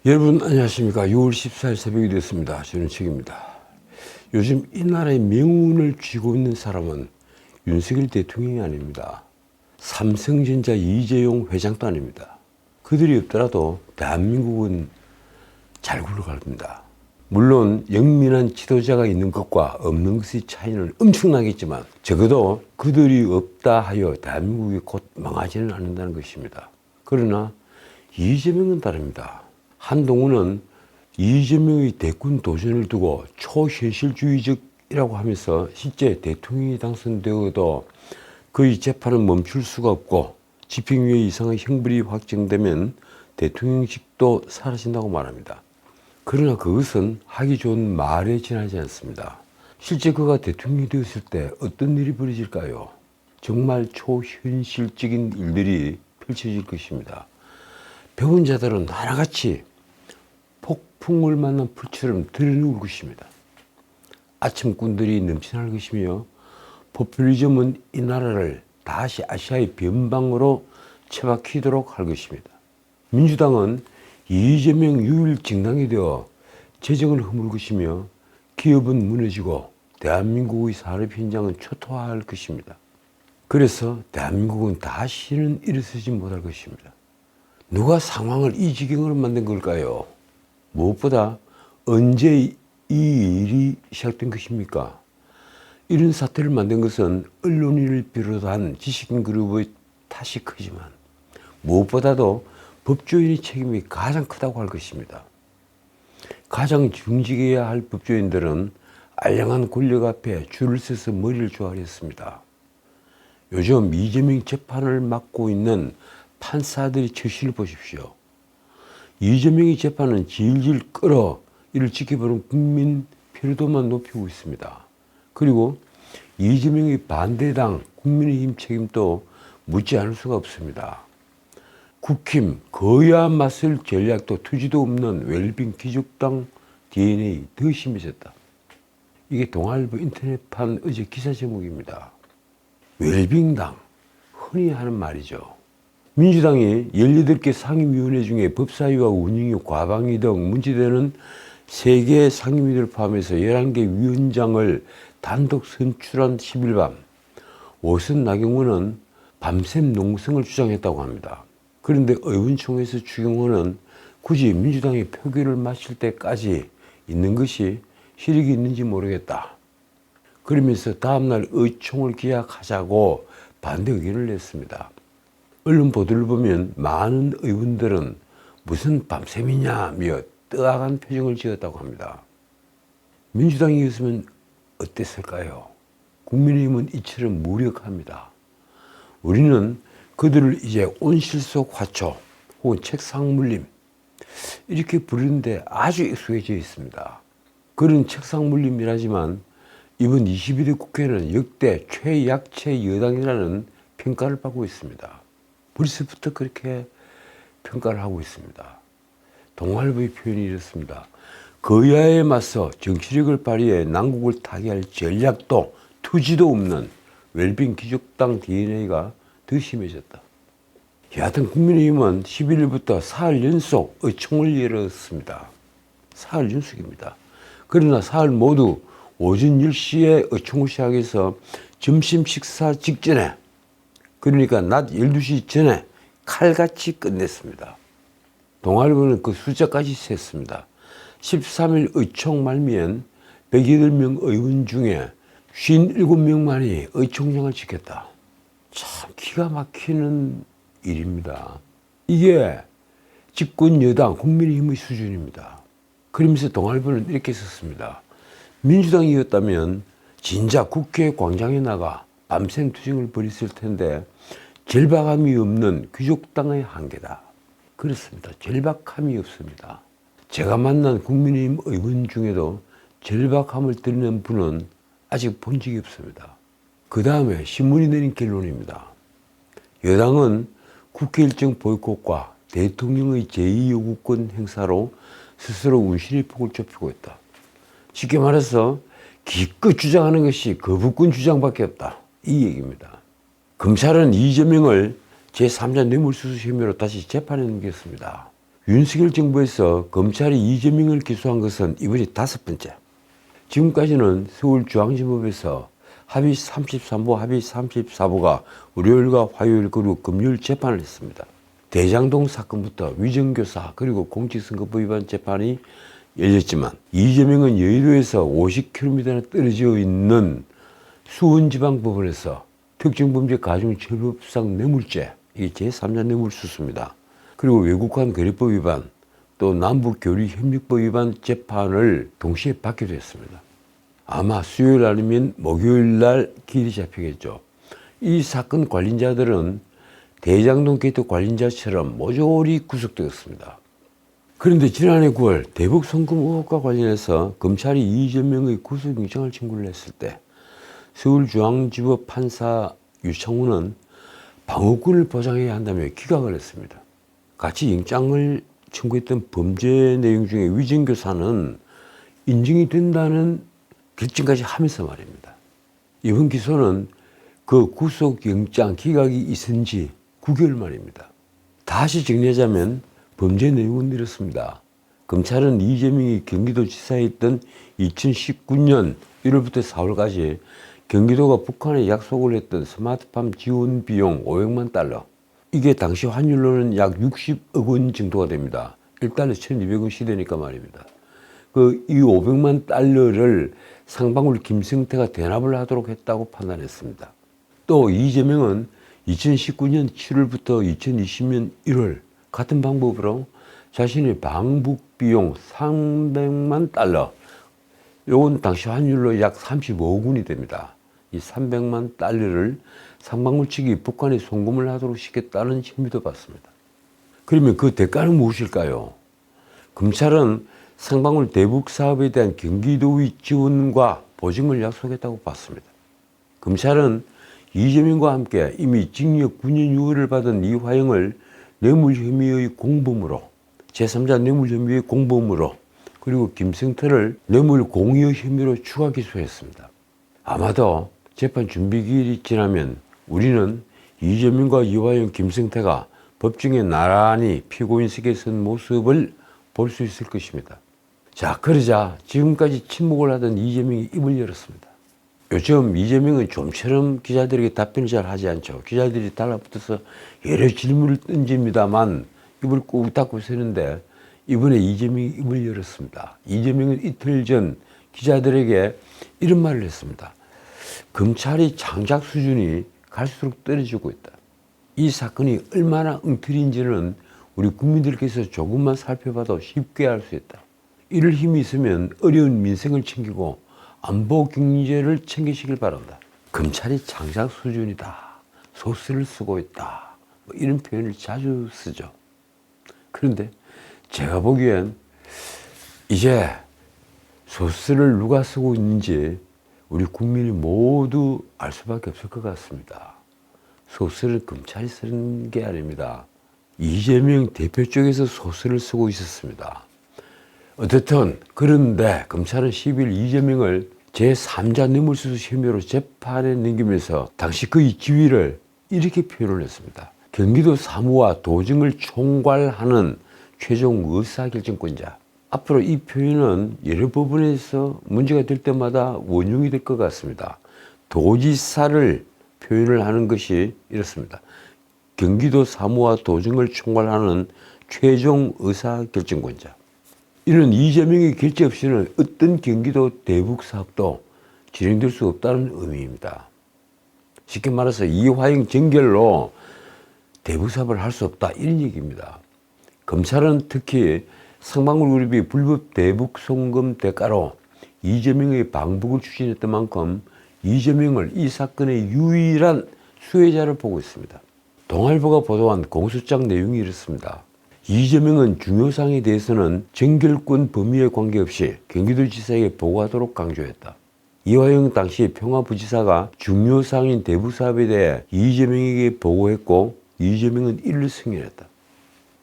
여러분 안녕하십니까. 6월 14일 새벽이 됐습니다. 저는 책입니다. 요즘 이 나라의 명운을 쥐고 있는 사람은 윤석열 대통령이 아닙니다. 삼성전자 이재용 회장도 아닙니다. 그들이 없더라도 대한민국은 잘 굴러갈 겁니다. 물론 영민한 지도자가 있는 것과 없는 것의 차이는 엄청나겠지만 적어도 그들이 없다 하여 대한민국이 곧 망하지는 않는다는 것입니다. 그러나 이재명은 다릅니다. 한동훈은 이재명의 대권 도전을 두고 초현실주의적이라고 하면서 실제 대통령이 당선되어도 그의 재판은 멈출 수가 없고 집행유예 이상의 형벌이 확정되면 대통령직도 사라진다고 말합니다. 그러나 그것은 하기 좋은 말에 지나지 않습니다. 실제 그가 대통령이 되었을 때 어떤 일이 벌어질까요? 정말 초현실적인 일들이 펼쳐질 것입니다. 배운 자들은 하나같이 폭풍을 만난 풀처럼 들어누울 것입니다. 아첨꾼들이 넘쳐날 것이며 포퓰리즘은 이 나라를 다시 아시아의 변방으로 처박히도록 할 것입니다. 민주당은 이재명 유일 정당이 되어 재정을 허물 것이며 기업은 무너지고 대한민국의 산업 현장은 초토화할 것입니다. 그래서 대한민국은 다시는 일어서지 못할 것입니다. 누가 상황을 이 지경으로 만든 걸까요? 무엇보다 언제 이 일이 시작된 것입니까? 이런 사태를 만든 것은 언론인을 비롯한 지식인 그룹의 탓이 크지만 무엇보다도 법조인의 책임이 가장 크다고 할 것입니다. 가장 중직해야 할 법조인들은 알량한 권력 앞에 줄을 서서 머리를 조아렸습니다. 요즘 이재명 재판을 맡고 있는 판사들의 처신을 보십시오. 이재명의 재판은 질질 끌어 이를 지켜보는 국민 피로도만 높이고 있습니다. 그리고 이재명의 반대당 국민의힘 책임도 묻지 않을 수가 없습니다. 국힘 거야 맞설 전략도 투지도 없는 웰빙 기족당 DNA 더 심해졌다. 이게 동아일보 인터넷판 어제 기사 제목입니다. 웰빙당, 흔히 하는 말이죠. 민주당이 18개 상임위원회 중에 법사위와 운영위, 과방위 등 문제되는 3개 상임위를 포함해서 11개 위원장을 단독 선출한 10일 밤 오선 나경원은 밤샘 농성을 주장했다고 합니다. 그런데 의원총회에서 추경호는 굳이 민주당이 표결을 마칠 때까지 있는 것이 실익이 있는지 모르겠다. 그러면서 다음날 의총을 기약하자고 반대 의견을 냈습니다. 언론 보도를 보면 많은 의원들은 무슨 밤샘이냐며 뜨악한 표정을 지었다고 합니다. 민주당이었으면 어땠을까요? 국민의힘은 이처럼 무력합니다. 우리는 그들을 이제 온실 속 화초 혹은 책상 물림 이렇게 부르는데 아주 익숙해져 있습니다. 그런 책상 물림이라지만 이번 22대 국회는 역대 최약체 여당이라는 평가를 받고 있습니다. 벌써부터 그렇게 평가를 하고 있습니다. 동아일보의 표현이 이렇습니다. 거야에 맞서 정치력을 발휘해 난국을 타개할 전략도 투지도 없는 웰빙 기족당 DNA가 더 심해졌다. 여하튼 국민의힘은 11일부터 사흘 연속 의총을 열었습니다. 사흘 연속입니다. 그러나 사흘 모두 오전 10시에 의총을 시작해서 점심 식사 직전에 그러니까 낮 12시 전에 칼같이 끝냈습니다. 동아일보는 그 숫자까지 셌습니다. 13일 의총 말미엔 108명 의원 중에 57명만이 의총장을 지켰다. 참 기가 막히는 일입니다. 이게 집권 여당 국민의힘의 수준입니다. 그러면서 동아일보는 이렇게 썼습니다. 민주당이었다면 진작 국회 광장에 나가 밤샘 투쟁을 벌였을 텐데 절박함이 없는 귀족당의 한계다. 그렇습니다. 절박함이 없습니다. 제가 만난 국민의힘 의원 중에도 절박함을 드러낸 분은 아직 본 적이 없습니다. 그 다음에 신문이 내린 결론입니다. 여당은 국회 일정 보이콧과 대통령의 제2요구권 행사로 스스로 운신의 폭을 좁히고 있다. 쉽게 말해서 기껏 주장하는 것이 거부권 주장밖에 없다. 이 얘기입니다. 검찰은 이재명을 제3자 뇌물수수 혐의로 다시 재판에 넘겼습니다. 윤석열 정부에서 검찰이 이재명을 기소한 것은 이번이 5번째. 지금까지는 서울중앙지법에서 합의 33부, 합의 34부가 월요일과 화요일 그리고 금요일 재판을 했습니다. 대장동 사건부터 위정교사 그리고 공직선거법 위반 재판이 열렸지만 이재명은 여의도에서 50km나 떨어져 있는 수원지방법원에서 특정범죄 가중처벌법상 뇌물죄, 이게 제3자 뇌물수수입니다. 그리고 외국환 거래법 위반, 또 남북교류협력법 위반 재판을 동시에 받기도 했습니다. 아마 수요일 아니면 목요일 날 길이 잡히겠죠. 이 사건 관련자들은 대장동 게이트 관련자처럼 모조리 구속되었습니다. 그런데 지난해 9월 대북 송금 의혹과 관련해서 검찰이 이재명의 구속영장을 청구를 했을 때 서울중앙지법 판사 유창훈은 방어권을 보장해야 한다며 기각을 했습니다. 같이 영장을 청구했던 범죄 내용 중에 위정교사는 인정이 된다는 결정까지 하면서 말입니다. 이번 기소는 그 구속영장 기각이 있은 지 9개월 만입니다. 다시 정리하자면 범죄 내용은 이렇습니다. 검찰은 이재명이 경기도지사에 있던 2019년 1월부터 4월까지 경기도가 북한에 약속을 했던 스마트팜 지원 비용 500만 달러. 이게 당시 환율로는 약 60억 원 정도가 됩니다. 1달러 1,200원 시대니까 말입니다. 이 500만 달러를 상방울 김성태가 대납을 하도록 했다고 판단했습니다. 또 이재명은 2019년 7월부터 2020년 1월 같은 방법으로 자신의 방북 비용 300만 달러, 요건 당시 환율로 약 35억 원이 됩니다. 이 300만 달러를 상방울 측이 북한에 송금을 하도록 시켰다는 혐의도 받습니다. 그러면 그 대가는 무엇일까요? 검찰은 상방울 대북 사업에 대한 경기도의 지원과 보증을 약속했다고 봤습니다. 검찰은 이재명과 함께 이미 징역 9년 6월을 받은 이화영을 뇌물 혐의의 공범으로, 제3자 뇌물 혐의의 공범으로, 그리고 김성태를 뇌물 공여 혐의로 추가 기소했습니다. 아마도 재판 준비 기일이 지나면 우리는 이재명과 이화영, 김성태가 법정에 나란히 피고인석에 선 모습을 볼 수 있을 것입니다. 자, 그러자 지금까지 침묵을 하던 이재명이 입을 열었습니다. 요즘 이재명은 좀처럼 기자들에게 답변을 잘 하지 않죠. 기자들이 달라붙어서 여러 질문을 던집니다만 입을 꾹 닫고 서는데 이번에 이재명이 입을 열었습니다. 이재명은 이틀 전 기자들에게 이런 말을 했습니다. 검찰이 장작 수준이 갈수록 떨어지고 있다. 이 사건이 얼마나 엉터리인지는 우리 국민들께서 조금만 살펴봐도 쉽게 알 수 있다. 이럴 힘이 있으면 어려운 민생을 챙기고 안보 경제를 챙기시길 바란다. 검찰이 장작 수준이다. 소스를 쓰고 있다. 이런 표현을 자주 쓰죠. 그런데 제가 보기엔 이제 소스를 누가 쓰고 있는지 우리 국민이 모두 알 수밖에 없을 것 같습니다. 소스를 검찰이 쓰는 게 아닙니다. 이재명 대표 쪽에서 소스를 쓰고 있었습니다. 어쨌든 그런데 검찰은 10일 이재명을 제3자 뇌물수수 혐의로 재판에 넘기면서 당시 그의 지위를 이렇게 표현을 했습니다. 경기도 사무와 도정을 총괄하는 최종 의사결정권자. 앞으로 이 표현은 여러 법원에서 문제가 될 때마다 원용이 될 것 같습니다. 도지사를 표현을 하는 것이 이렇습니다. 경기도 사무와 도정을 총괄하는 최종 의사결정권자. 이는 이재명의 결재 없이는 어떤 경기도 대북 사업도 진행될 수 없다는 의미입니다. 쉽게 말해서 이화영 정결로 대북 사업을 할 수 없다 이런 얘기입니다. 검찰은 특히 상방울그룹이 불법 대북 송금 대가로 이재명의 방북을 추진했던 만큼 이재명을 이 사건의 유일한 수혜자로 보고 있습니다. 동아일보가 보도한 공소장 내용이 이렇습니다. 이재명은 중요 사항에 대해서는 정결권 범위에 관계없이 경기도지사에게 보고하도록 강조했다. 이화영 당시 평화부지사가 중요 사항인 대북 사업에 대해 이재명에게 보고했고 이재명은 이를 승인했다.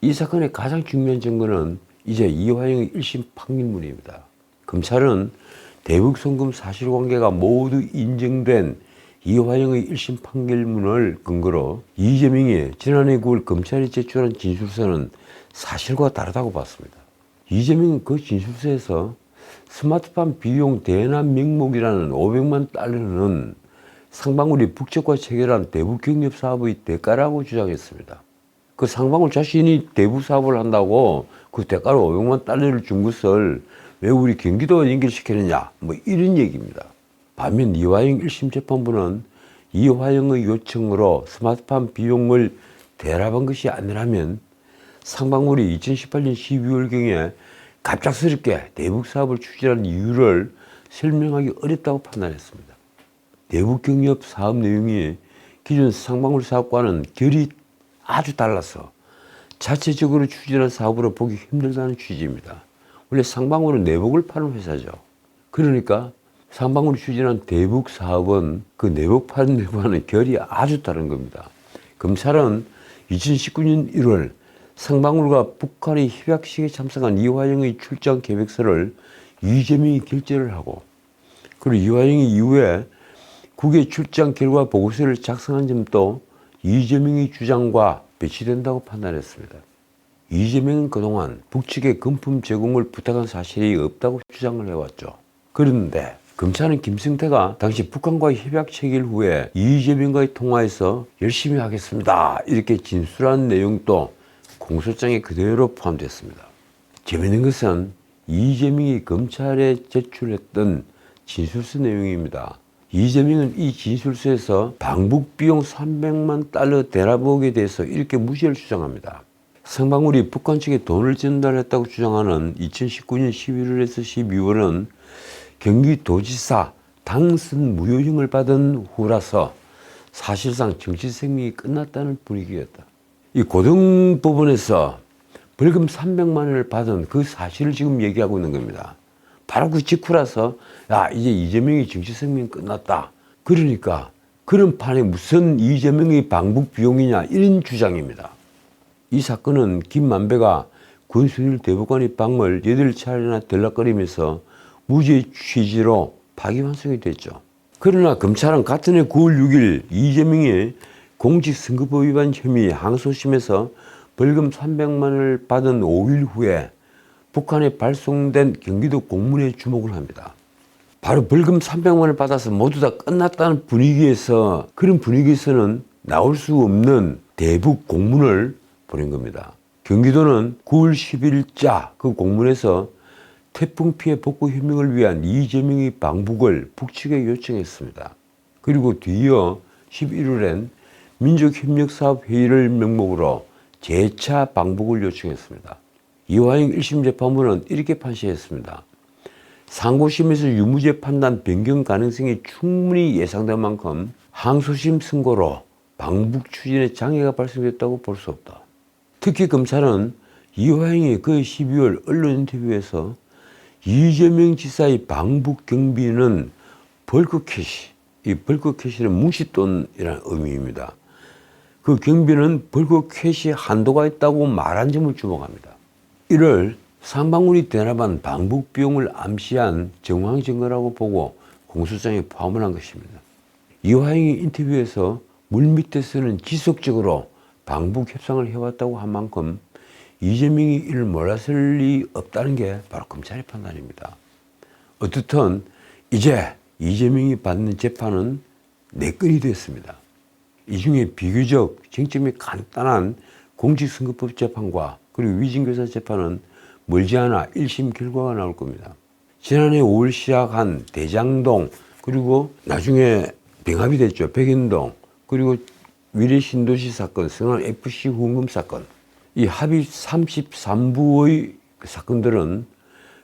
이 사건의 가장 중요한 증거는 이제 이화영의 1심 판결문입니다. 검찰은 대북 송금 사실관계가 모두 인정된 이화영의 1심 판결문을 근거로 이재명이 지난해 9월 검찰이 제출한 진술서는 사실과 다르다고 봤습니다. 이재명은 그 진술서에서 스마트팜 비용 대납 명목이라는 500만 달러는 상방울이 북측과 체결한 대북 경협 사업의 대가라고 주장했습니다. 그 상방울 자신이 대북 사업을 한다고 그 대가로 500만 달러를 준 것을 왜 우리 경기도와 연결시키느냐, 뭐 이런 얘기입니다. 반면 이화영 1심 재판부는 이화영의 요청으로 스마트팜 비용을 대납한 것이 아니라면 상방울이 2018년 12월경에 갑작스럽게 대북 사업을 추진한 이유를 설명하기 어렵다고 판단했습니다. 대북 경협 사업 내용이 기존 상방울 사업과는 결이 아주 달라서 자체적으로 추진한 사업으로 보기 힘들다는 취지입니다. 원래 상방울은 내복을 파는 회사죠. 그러니까 상방울이 추진한 대북 사업은 그 내복 파는 데와는 결이 아주 다른 겁니다. 검찰은 2019년 1월 상방울과 북한의 협약식에 참석한 이화영의 출장 계획서를 이재명이 결재를 하고, 그리고 이화영이 이후에 국외 출장 결과 보고서를 작성한 점도 이재명의 주장과 배치된다고 판단했습니다. 이재명은 그동안 북측에 금품 제공을 부탁한 사실이 없다고 주장을 해왔죠. 그런데 검찰은 김성태가 당시 북한과의 협약 체결 후에 이재명과의 통화에서 열심히 하겠습니다 이렇게 진술한 내용도 공소장에 그대로 포함됐습니다. 재미있는 것은 이재명이 검찰에 제출했던 진술서 내용입니다. 이재명은 이 진술서에서 방북 비용 300만 달러 대납의혹에 대해서 이렇게 무죄를 주장합니다. 상방울이 북한 측에 돈을 전달했다고 주장하는 2019년 11월에서 12월은 경기도지사 당선 무효형을 받은 후라서 사실상 정치 생명이 끝났다는 분위기였다. 이 고등법원에서 벌금 300만 원을 받은 그 사실을 지금 얘기하고 있는 겁니다. 바로 그 직후라서 야 이제 이재명이 정치 생명이 끝났다. 그러니까 그런 판에 무슨 이재명의 방북 비용이냐 이런 주장입니다. 이 사건은 김만배가 권순일 대법관의 방을 8차례나 들락거리면서 무죄 취지로 파기환송이 됐죠. 그러나 검찰은 같은 해 9월 6일 이재명이 공직선거법 위반 혐의 항소심에서 벌금 300만 원을 받은 5일 후에 북한에 발송된 경기도 공문에 주목을 합니다. 바로 벌금 300만 원을 받아서 모두 다 끝났다는 분위기에서, 그런 분위기에서는 나올 수 없는 대북 공문을 보낸 겁니다. 경기도는 9월 10일자 그 공문에서 태풍 피해 복구 협력을 위한 이재명의 방북을 북측에 요청했습니다. 그리고 뒤이어 11월엔 민족협력사업회의를 명목으로 재차 방북을 요청했습니다. 이화영 1심 재판부는 이렇게 판시했습니다. 상고심에서 유무죄 판단 변경 가능성이 충분히 예상된 만큼 항소심 선고로 방북 추진에 장애가 발생됐다고 볼 수 없다. 특히 검찰은 이화영이 그 12월 언론 인터뷰에서 이재명 지사의 방북 경비는 벌크캐시, 이 벌크캐시는 뭉칫돈이라는 의미입니다. 그 경비는 벌크캐시 한도가 있다고 말한 점을 주목합니다. 이를 상방울이 대납한 방북 비용을 암시한 정황 증거라고 보고 공소장에 포함을 한 것입니다. 이화영이 인터뷰에서 물밑에서는 지속적으로 방북 협상을 해왔다고 한 만큼 이재명이 이를 몰랐을 리 없다는 게 바로 검찰의 판단입니다. 어떻든 이제 이재명이 받는 재판은 4건이 됐습니다. 이 중에 비교적 쟁점이 간단한 공직선거법 재판과 그리고 위증교사 재판은 멀지 않아 1심 결과가 나올 겁니다. 지난해 5월 시작한 대장동, 그리고 나중에 병합이 됐죠. 백현동, 그리고 위례신도시 사건, 성남FC 후원금 사건, 이 합의 33부의 사건들은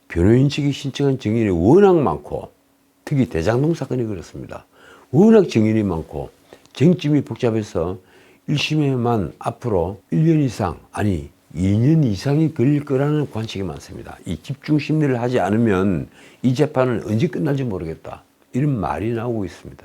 변호인 측이 신청한 증인이 워낙 많고, 특히 대장동 사건이 그렇습니다. 워낙 증인이 많고 쟁점이 복잡해서 1심에만 앞으로 1년 이상, 아니 2년 이상이 걸릴 거라는 관측이 많습니다. 이 집중 심리를 하지 않으면 이 재판은 언제 끝날지 모르겠다, 이런 말이 나오고 있습니다.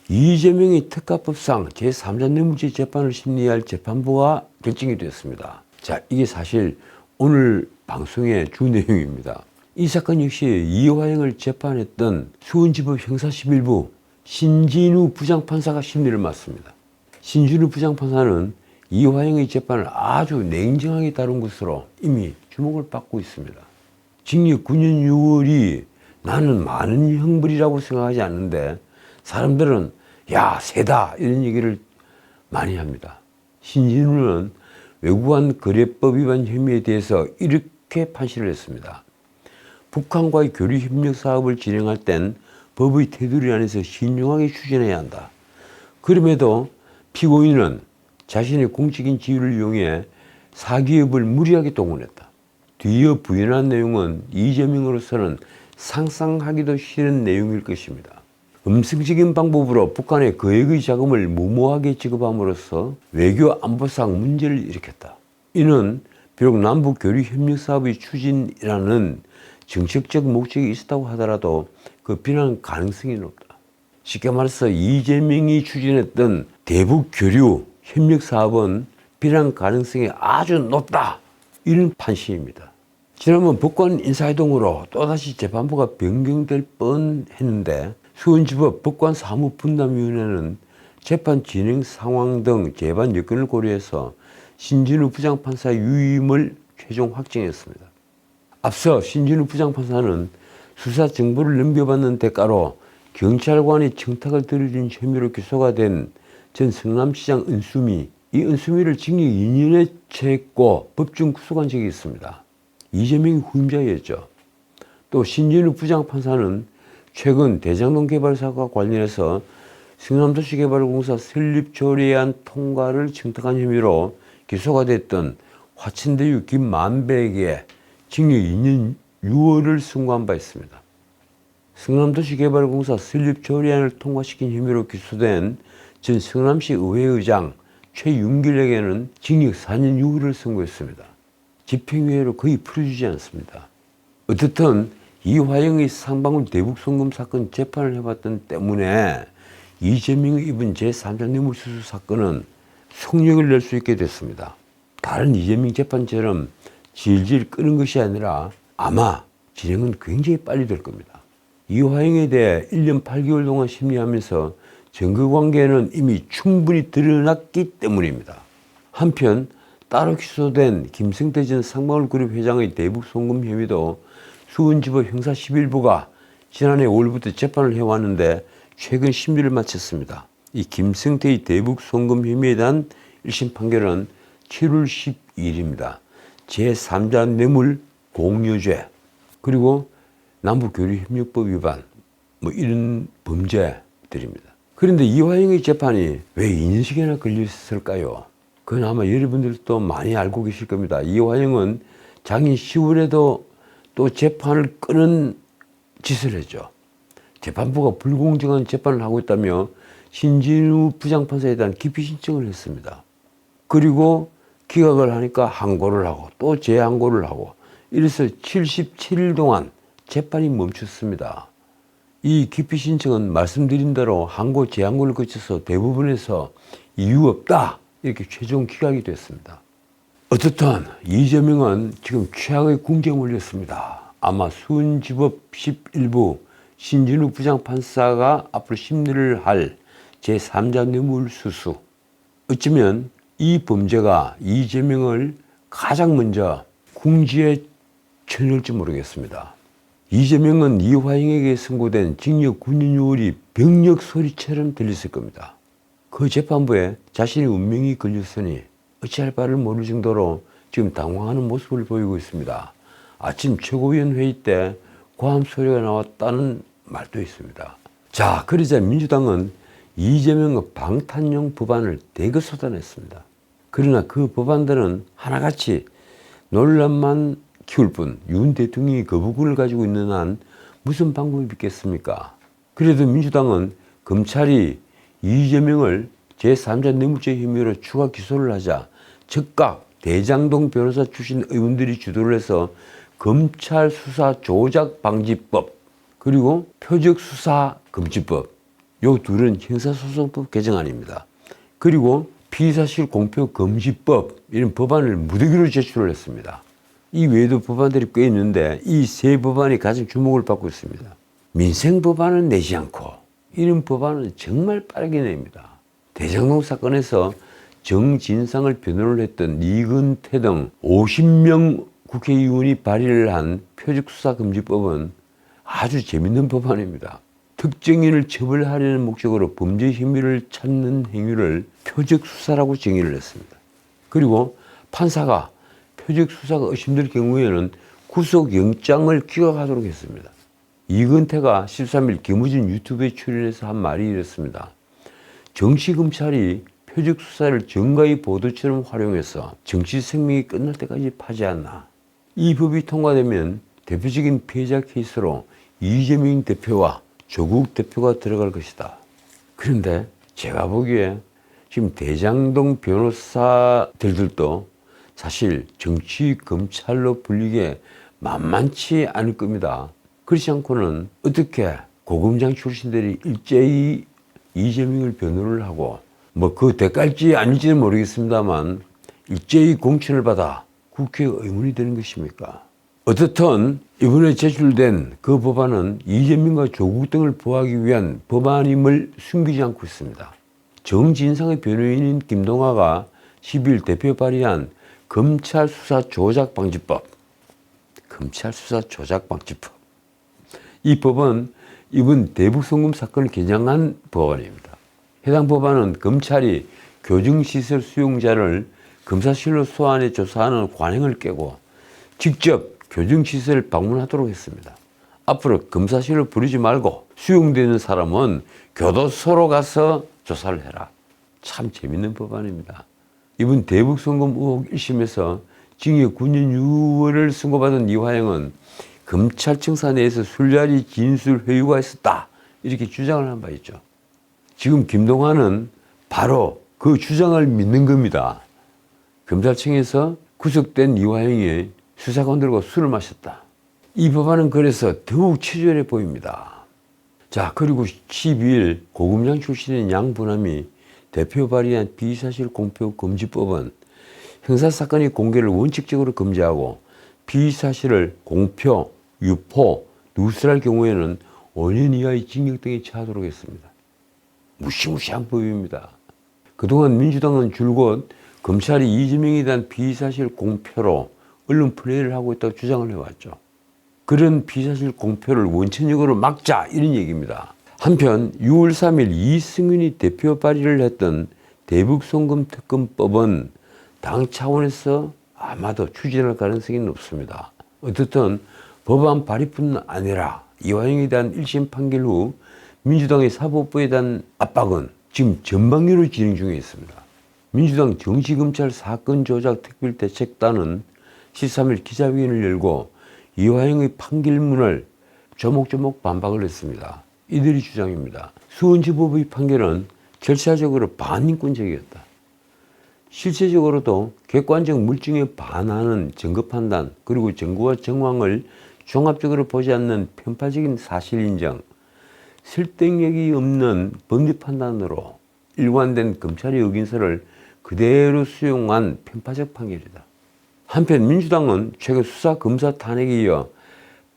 이재명의 특가법상 제3자 뇌물죄 재판을 심리할 재판부가 결정이 되었습니다. 자, 이게 사실 오늘 방송의 주 내용입니다. 이 사건 역시 이화영을 재판했던 수원지법 형사11부 신진우 부장판사가 심리를 맡습니다. 신진우 부장판사는 이화영의 재판을 아주 냉정하게 다룬 것으로 이미 주목을 받고 있습니다. 징역 9년 6월이 나는 많은 형벌이라고 생각하지 않는데 사람들은 야 세다 이런 얘기를 많이 합니다. 신진우는 외국환 거래법 위반 혐의에 대해서 이렇게 판시를 했습니다. 북한과의 교류 협력 사업을 진행할 땐 법의 테두리 안에서 신중하게 추진해야 한다. 그럼에도 피고인은 자신의 공적인 지위를 이용해 사기업을 무리하게 동원했다. 뒤이어 부인한 내용은 이재명으로서는 상상하기도 싫은 내용일 것입니다. 음성적인 방법으로 북한의 거액의 자금을 무모하게 지급함으로써 외교 안보상 문제를 일으켰다. 이는 비록 남북 교류 협력 사업의 추진이라는 정책적 목적이 있었다고 하더라도 그 비난 가능성이 높다. 쉽게 말해서 이재명이 추진했던 대북 교류 협력 사업은 비난 가능성이 아주 높다. 이런 판시입니다. 지난번 법관 인사이동으로 또다시 재판부가 변경될 뻔했는데 수원지법 법관사무분담위원회는 재판 진행 상황 등 재반 여건을 고려해서 신진우 부장판사 유임을 최종 확정했습니다. 앞서 신진우 부장판사는 수사 정보를 넘겨받는 대가로 경찰관이 청탁을 들어준 혐의로 기소가 된 전 성남시장 은수미, 이 은수미를 징역 2년에 처했고 법정 구속한 적이 있습니다. 이재명이 후임자였죠. 또 신진우 부장판사는 최근 대장동 개발 사업과 관련해서 성남도시개발공사 설립조례안 통과를 청탁한 혐의로 기소가 됐던 화천대유 김만배에게 징역 2년 6월을 선고한 바 있습니다. 성남도시개발공사 설립조례안을 통과시킨 혐의로 기소된 전 성남시 의회의장 최윤길에게는 징역 4년 6월을 선고했습니다. 집행유예로 거의 풀어주지 않습니다. 어떻든 이화영의 상방울 대북송금 사건 재판을 해봤던 때문에 이재명이 입은 제3자 뇌물수수 사건은 속력을 낼 수 있게 됐습니다. 다른 이재명 재판처럼 질질 끄는 것이 아니라 아마 진행은 굉장히 빨리 될 겁니다. 이화영에 대해 1년 8개월 동안 심리하면서 증거관계는 이미 충분히 드러났기 때문입니다. 한편 따로 기소된 김성태 전 상방울그룹 회장의 대북송금 혐의도 수원지법 형사 11부가 지난해 5월부터 재판을 해왔는데 최근 심리를 마쳤습니다. 이 김성태의 대북송금 혐의에 대한 1심 판결은 7월 12일입니다. 제3자 뇌물 공여죄 그리고 남북교류협력법 위반 이런 범죄들입니다. 그런데 이화영의 재판이 왜 2년씩이나 걸렸을까요? 그건 아마 여러분들도 많이 알고 계실 겁니다. 이화영은 작년 10월에도 또 재판을 끄는 짓을 했죠. 재판부가 불공정한 재판을 하고 있다며 신진우 부장판사에 대한 기피 신청을 했습니다. 그리고 기각을 하니까 항고를 하고 또 재항고를 하고 이래서 77일 동안 재판이 멈췄습니다. 이 기피 신청은 말씀드린 대로 항고, 재항고를 거쳐서 대부분에서 이유 없다 이렇게 최종 기각이 됐습니다. 어떻든 이재명은 지금 최악의 궁지에 몰렸습니다. 아마 수원지법 11부 신진우 부장판사가 앞으로 심리를 할 제3자 뇌물수수 어쩌면 이 범죄가 이재명을 가장 먼저 궁지에 쳐넣을지 모르겠습니다. 이재명은 이화영에게 선고된 징역 9년 6월이 병력 소리처럼 들렸을 겁니다. 그 재판부에 자신의 운명이 걸렸으니 어찌할 바를 모를 정도로 지금 당황하는 모습을 보이고 있습니다. 아침 최고위원 회의 때 고함 소리가 나왔다는 말도 있습니다. 자, 그러자 민주당은 이재명의 방탄용 법안을 대거 쏟아냈습니다. 그러나 그 법안들은 하나같이 논란만 키울 뿐 윤 대통령이 거부권을 가지고 있는 한 무슨 방법이 있겠습니까? 그래도 민주당은 검찰이 이재명을 제3자 뇌물죄 혐의로 추가 기소를 하자 즉각 대장동 변호사 출신 의원들이 주도를 해서 검찰 수사 조작 방지법 그리고 표적 수사 금지법 요 둘은 형사소송법 개정안입니다. 그리고 피의사실 공표 금지법 이런 법안을 무더기로 제출을 했습니다. 이 외에도 법안들이 꽤 있는데 이 세 법안이 가장 주목을 받고 있습니다. 민생 법안은 내지 않고 이런 법안은 정말 빠르게 냅니다. 대장동 사건에서 정진상을 변호를 했던 이근태 등 50명 국회의원이 발의를 한 표적수사금지법은 아주 재밌는 법안입니다. 특정인을 처벌하려는 목적으로 범죄 혐의를 찾는 행위를 표적수사라고 정의를 했습니다. 그리고 판사가 표적수사가 의심될 경우에는 구속영장을 기각하도록 했습니다. 이근태가 13일 김우진 유튜브에 출연해서 한 말이 이랬습니다. 정치검찰이 표적수사를 정가의 보도처럼 활용해서 정치 생명이 끝날 때까지 파지 않나. 이 법이 통과되면 대표적인 피해자 케이스로 이재명 대표와 조국 대표가 들어갈 것이다. 그런데 제가 보기에 지금 대장동 변호사들도 사실 정치 검찰로 불리게 만만치 않을 겁니다. 그렇지 않고는 어떻게 고검장 출신들이 일제히 이재명을 변호를 하고 뭐 그 대가일지 아닐지는 모르겠습니다만 일제히 공천을 받아 국회의원이 되는 것입니까? 어떻든 이번에 제출된 그 법안은 이재명과 조국 등을 보호하기 위한 법안임을 숨기지 않고 있습니다. 정진상의 변호인인 김동아가 12일 대표 발의한 검찰수사조작방지법. 이 법은 이번 대북송금 사건을 개정한 법안입니다. 해당 법안은 검찰이 교정시설 수용자를 검사실로 소환해 조사하는 관행을 깨고 직접 교정시설을 방문하도록 했습니다. 앞으로 검사실을 부르지 말고 수용되는 사람은 교도소로 가서 조사를 해라. 참 재밌는 법안입니다. 이번 대북송금 의혹 1심에서 징역 9년 6월을 선고받은 이화영은 검찰청사 내에서 술자리 진술 회유가 있었다. 이렇게 주장을 한 바 있죠. 지금 김동완은 바로 그 주장을 믿는 겁니다. 검찰청에서 구속된 이화영이 수사관들과 술을 마셨다. 이 법안은 그래서 더욱 치졸해 보입니다. 자, 그리고 12일 고검장 출신인 양부남이 대표 발의한 비사실 공표 금지법은 형사사건의 공개를 원칙적으로 금지하고 비사실을 공표, 유포, 누설할 경우에는 5년 이하의 징역 등에 처하도록 했습니다. 무시무시한 법입니다. 그동안 민주당은 줄곧 검찰이 이재명에 대한 비사실 공표로 언론 플레이를 하고 있다고 주장을 해왔죠. 그런 비사실 공표를 원천적으로 막자 이런 얘기입니다. 한편 6월 3일 이승윤이 대표 발의를 했던 대북송금특검법은 당 차원에서 아마도 추진할 가능성이 높습니다. 어쨌든 법안 발의뿐 아니라 이화영에 대한 1심 판결 후 민주당의 사법부에 대한 압박은 지금 전방위로 진행 중에 있습니다. 민주당 정치검찰 사건조작특별대책단은 13일 기자회견을 열고 이화영의 판결문을 조목조목 반박을 했습니다. 이들의 주장입니다. 수원지법의 판결은 절차적으로 반인권적이었다. 실체적으로도 객관적 물증에 반하는 증거 판단 그리고 증거와 정황을 종합적으로 보지 않는 편파적인 사실 인정, 설득력이 없는 법리 판단으로 일관된 검찰의 의견서를 그대로 수용한 편파적 판결이다. 한편 민주당은 최근 수사 검사 탄핵에 이어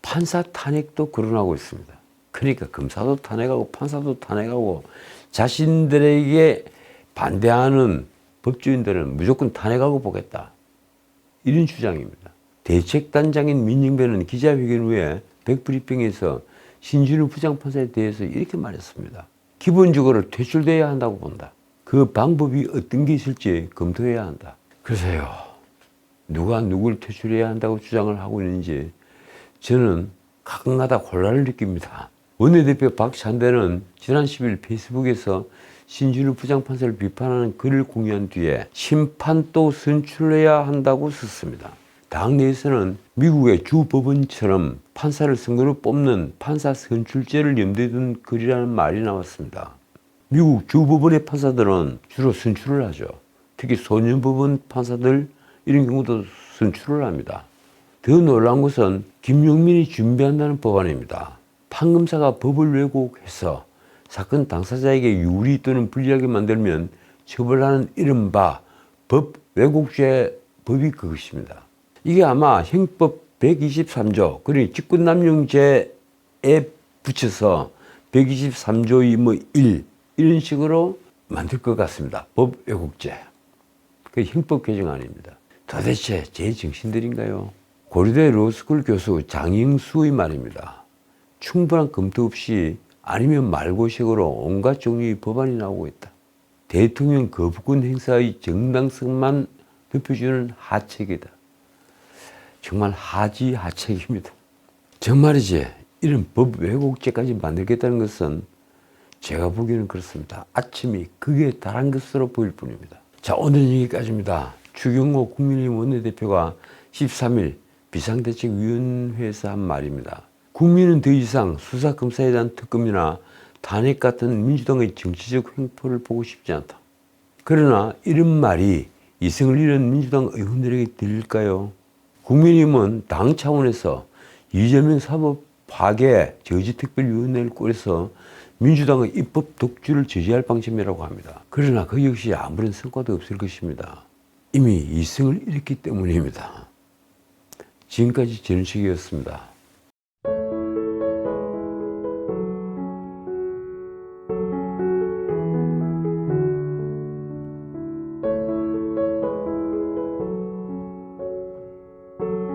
판사 탄핵도 거론하고 있습니다. 그러니까 검사도 탄핵하고 판사도 탄핵하고 자신들에게 반대하는 법조인들은 무조건 탄핵하고 보겠다. 이런 주장입니다. 대책단장인 민영배는 기자회견 후에 백브리핑에서 신진우 부장판사에 대해서 이렇게 말했습니다. 기본적으로 퇴출돼야 한다고 본다. 그 방법이 어떤 게 있을지 검토해야 한다. 그래서요, 누가 누굴 퇴출해야 한다고 주장을 하고 있는지 저는 가끔가다 곤란을 느낍니다. 원내대표 박찬대는 지난 10일 페이스북에서 신진우 부장판사를 비판하는 글을 공유한 뒤에 심판도 선출해야 한다고 썼습니다. 당 내에서는 미국의 주법원처럼 판사를 선거로 뽑는 판사 선출제를 염두에 둔 글이라는 말이 나왔습니다. 미국 주법원의 판사들은 주로 선출을 하죠. 특히 소년법원 판사들 이런 경우도 선출을 합니다. 더 놀라운 것은 김용민이 준비한다는 법안입니다. 판검사가 법을 왜곡해서 사건 당사자에게 유리 또는 불리하게 만들면 처벌하는 이른바 법 왜곡죄 법이 그것입니다. 이게 아마 형법 123조, 그러니 직권남용죄에 붙여서 123조의 1 이런 식으로 만들 것 같습니다. 법 왜곡죄. 그 형법 개정안입니다. 도대체 제 정신들인가요? 고려대 로스쿨 교수 장영수의 말입니다. 충분한 검토 없이 아니면 말고식으로 온갖 종류의 법안이 나오고 있다. 대통령 거부권 행사의 정당성만 덮여주는 하책이다. 정말 하지하책입니다. 정말이지 이런 법 왜곡죄까지 만들겠다는 것은 제가 보기에는 그렇습니다. 아침이 극에 달한 것으로 보일 뿐입니다. 자, 오늘은 여기까지입니다. 추경호 국민의힘 원내대표가 13일 비상대책위원회에서 한 말입니다. 국민은 더 이상 수사검사에 대한 특검이나 탄핵 같은 민주당의 정치적 횡포를 보고 싶지 않다. 그러나 이런 말이 이성을 잃은 민주당 의원들에게 들릴까요? 국민의힘은 당 차원에서 이재명 사법 파괴 저지특별위원회를 꾸려서 민주당의 입법 독주를 저지할 방침이라고 합니다. 그러나 그 역시 아무런 성과도 없을 것입니다. 이미 이성을 잃었기 때문입니다. 지금까지 전식이었습니다.